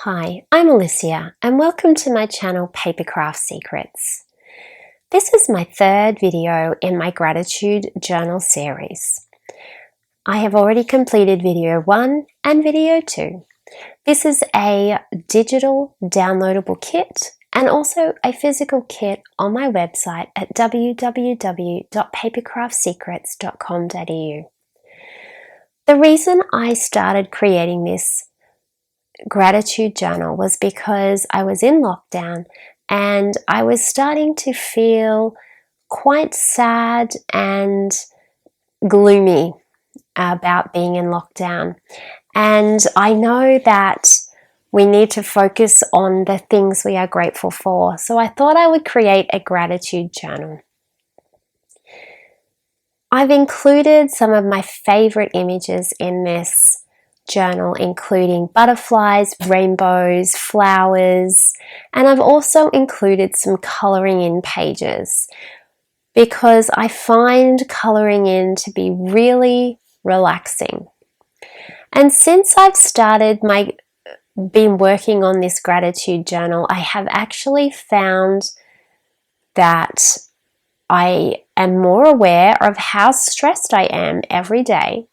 Hi, I'm Alicia and welcome to my channel Papercraft Secrets. This is my third video in my gratitude journal series. I have already completed video 1 and video 2. This is a digital downloadable kit and also a physical kit on my website at www.papercraftsecrets.com.au. The reason I started creating this gratitude journal was because I was in lockdown and I was starting to feel quite sad and gloomy about being in lockdown. And I know that we need to focus on the things we are grateful for. So I thought I would create a gratitude journal. I've included some of my favorite images in this journal, including butterflies, rainbows, flowers, and I've also included some colouring in pages because I find colouring in to be really relaxing. And since I've been working on this gratitude journal, I have actually found that I am more aware of how stressed I am every day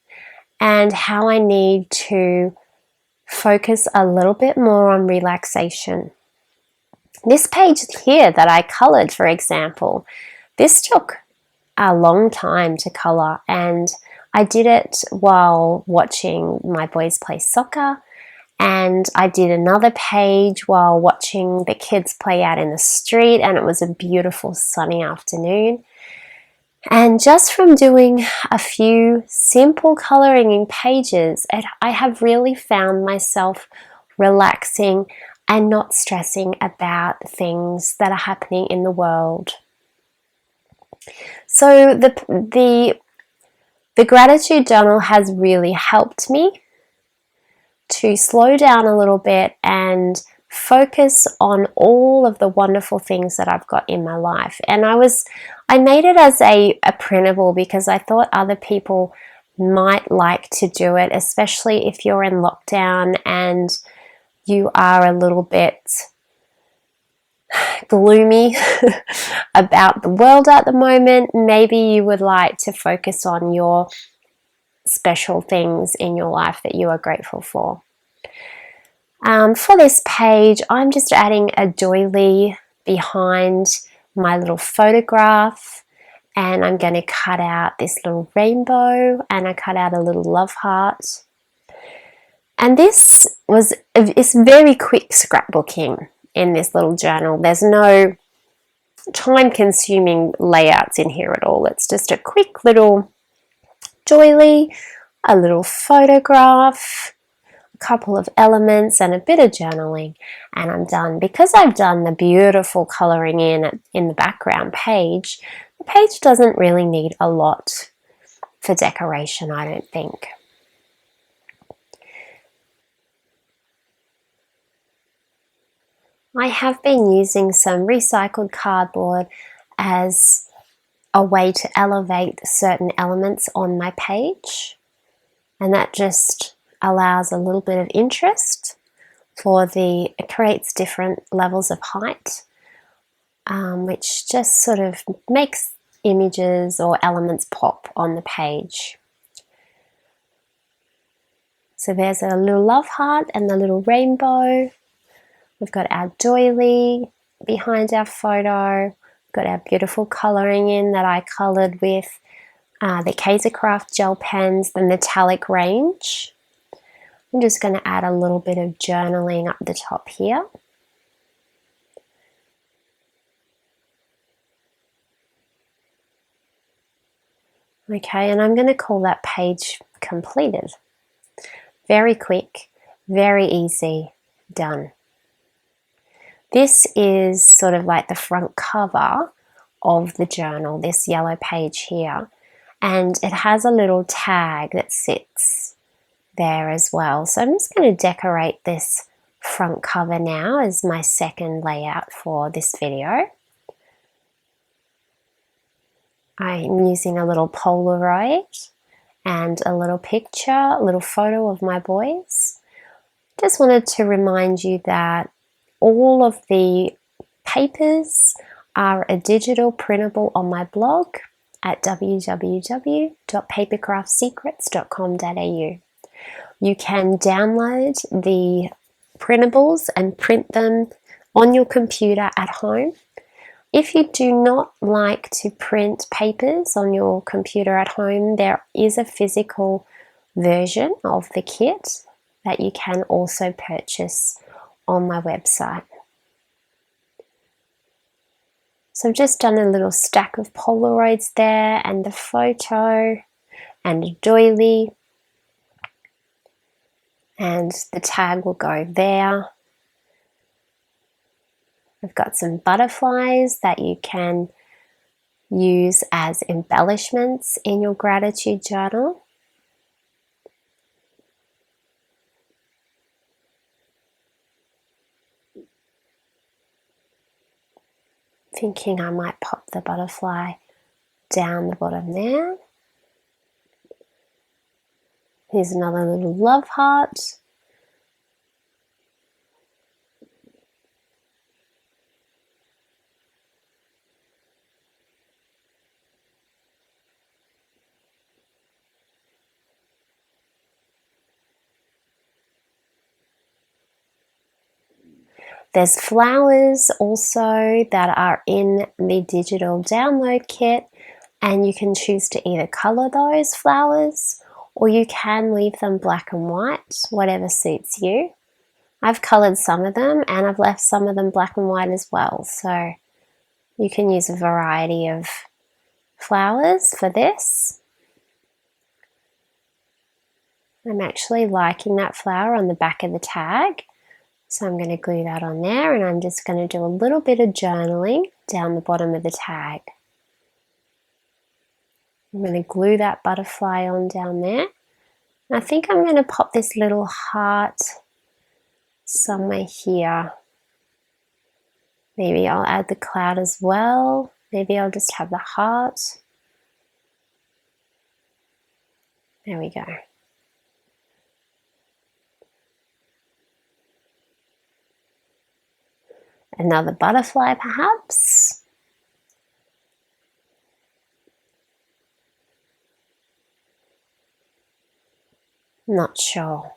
and how I need to focus a little bit more on relaxation. This page here that I coloured, for example, this took a long time to colour, and I did it while watching my boys play soccer, and I did another page while watching the kids play out in the street, and it was a beautiful sunny afternoon. And just from doing a few simple colouring in pages, I have really found myself relaxing and not stressing about things that are happening in the world. So the gratitude journal has really helped me to slow down a little bit and focus on all of the wonderful things that I've got in my life. And I made it as a printable because I thought other people might like to do it, especially if you're in lockdown and you are a little bit gloomy about the world at the moment. Maybe you would like to focus on your special things in your life that you are grateful for. For this page, I'm just adding a doily behind my little photograph, and I'm going to cut out this little rainbow, and I cut out a little love heart. And it's very quick scrapbooking in this little journal. There's no time-consuming layouts in here at all. It's just a quick little doily, a little photograph, couple of elements and a bit of journaling, and I'm done. Because I've done the beautiful colouring in the background page, the page doesn't really need a lot for decoration, I don't think. I have been using some recycled cardboard as a way to elevate certain elements on my page, and that just allows a little bit of interest it creates different levels of height, which just sort of makes images or elements pop on the page. So there's a little love heart and the little rainbow. We've got our doily behind our photo. We've got our beautiful colouring in that I coloured with the Kaisercraft gel pens, the metallic range. I'm just going to add a little bit of journaling up the top here. Okay, and I'm going to call that page completed. Very quick, very easy, done. This is sort of like the front cover of the journal, this yellow page here, and it has a little tag that sits there as well. So I'm just going to decorate this front cover now as my second layout for this video. I'm using a little Polaroid and a little picture, a little photo of my boys. Just wanted to remind you that all of the papers are a digital printable on my blog at www.papercraftsecrets.com.au. You can download the printables and print them on your computer at home. If you do not like to print papers on your computer at home, there is a physical version of the kit that you can also purchase on my website. So I've just done a little stack of Polaroids there and a photo and a doily, and the tag will go there. I've got some butterflies that you can use as embellishments in your gratitude journal. Thinking I might pop the butterfly down the bottom there. Here's another little love heart. There's flowers also that are in the digital download kit, and you can choose to either colour those flowers or you can leave them black and white, whatever suits you. I've coloured some of them and I've left some of them black and white as well, so you can use a variety of flowers for this. I'm actually liking that flower on the back of the tag. So I'm going to glue that on there, and I'm just going to do a little bit of journaling down the bottom of the tag. I'm going to glue that butterfly on down there. And I think I'm going to pop this little heart somewhere here. Maybe I'll add the cloud as well. Maybe I'll just have the heart. There we go. Another butterfly perhaps. Not sure.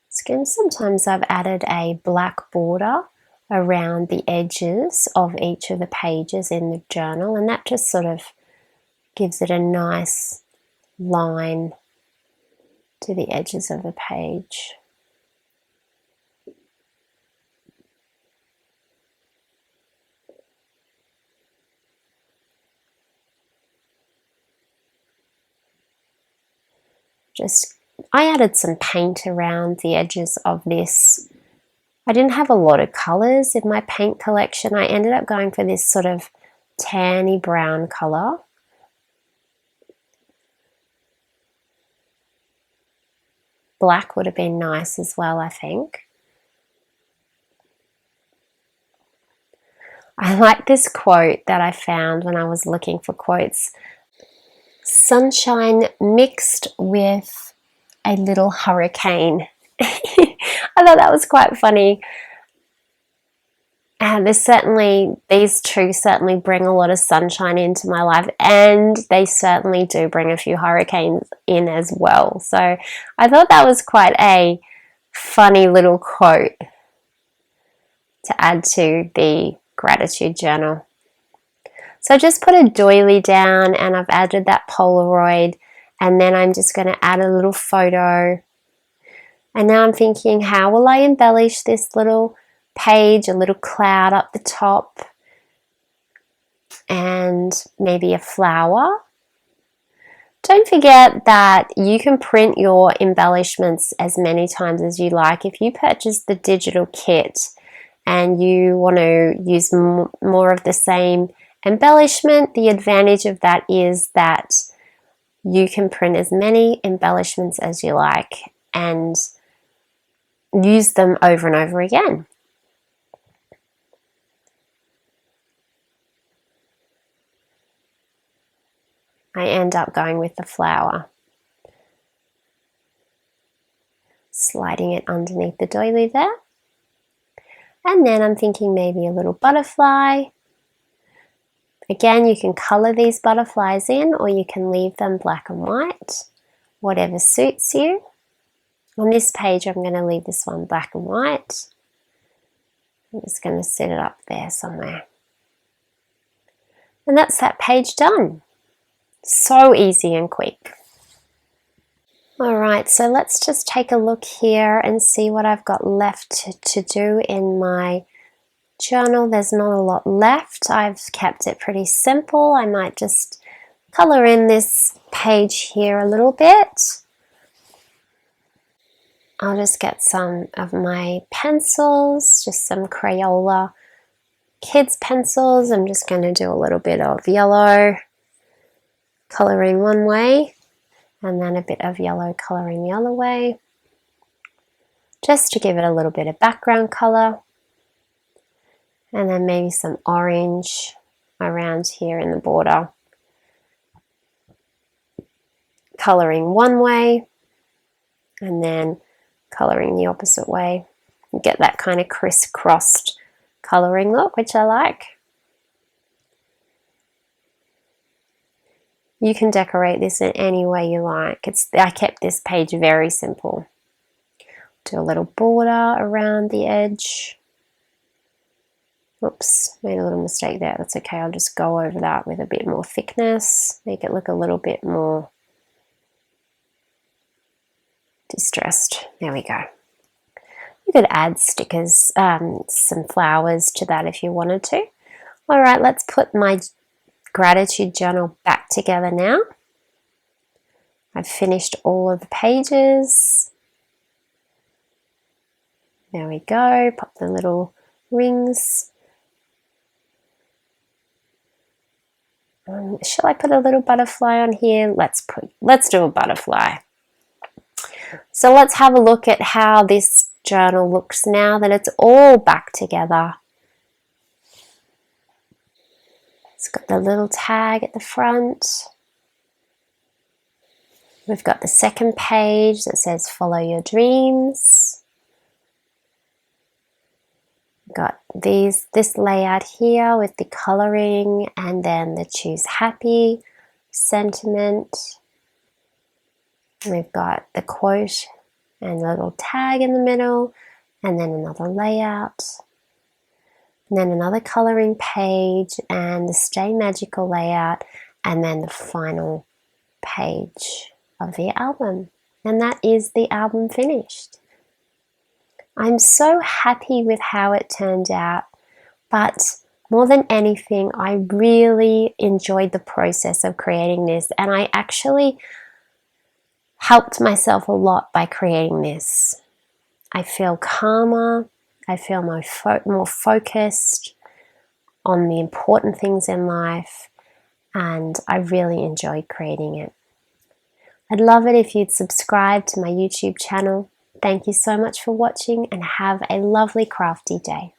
Sometimes I've added a black border around the edges of each of the pages in the journal, and that just sort of gives it a nice line to the edges of the page. I added some paint around the edges of this. I didn't have a lot of colours in my paint collection. I ended up going for this sort of tanny brown colour. Black would have been nice as well, I think. I like this quote that I found when I was looking for quotes. Sunshine mixed with a little hurricane. I thought that was quite funny. And these two certainly bring a lot of sunshine into my life, and they certainly do bring a few hurricanes in as well. So I thought that was quite a funny little quote to add to the gratitude journal. So I just put a doily down and I've added that Polaroid, and then I'm just going to add a little photo. And now I'm thinking, how will I embellish this little page? A little cloud up the top and maybe a flower. Don't forget that you can print your embellishments as many times as you like. If you purchase the digital kit and you want to use more of the same embellishment, the advantage of that is that you can print as many embellishments as you like and use them over and over again. I end up going with the flower. sliding it underneath the doily there. And then I'm thinking maybe a little butterfly. Again, you can color these butterflies in, or you can leave them black and white, whatever suits you. On this page, I'm going to leave this one black and white. I'm just going to set it up there somewhere. And that's that page done. So easy and quick. Alright, so let's just take a look here and see what I've got left to do in my journal. There's not a lot left. I've kept it pretty simple. I might just color in this page here a little bit. I'll just get some of my pencils, just some Crayola kids pencils. I'm just going to do a little bit of yellow coloring one way and then a bit of yellow coloring the other way, just to give it a little bit of background color. And then maybe some orange around here in the border. Coloring one way and then coloring the opposite way. You get that kind of crisscrossed coloring look, which I like. You can decorate this in any way you like. I kept this page very simple. Do a little border around the edge. Oops, made a little mistake there. That's okay, I'll just go over that with a bit more thickness, make it look a little bit more distressed. There we go. You could add stickers, some flowers to that if you wanted to. All right, let's put my gratitude journal back together now. I've finished all of the pages. There we go, pop the little rings. Shall I put a little butterfly on here? Let's do a butterfly. So let's have a look at how this journal looks now that it's all back together. It's got the little tag at the front. We've got the second page that says follow your dreams. Got this layout here with the coloring and then the choose happy sentiment. We've got the quote and the little tag in the middle, and then another layout, and then another coloring page and the Stay Magical layout, and then the final page of the album. And that is the album finished. I'm so happy with how it turned out, but more than anything, I really enjoyed the process of creating this, and I actually helped myself a lot by creating this. I feel calmer, I feel more focused on the important things in life, and I really enjoyed creating it. I'd love it if you'd subscribe to my YouTube channel. Thank you so much for watching and have a lovely crafty day.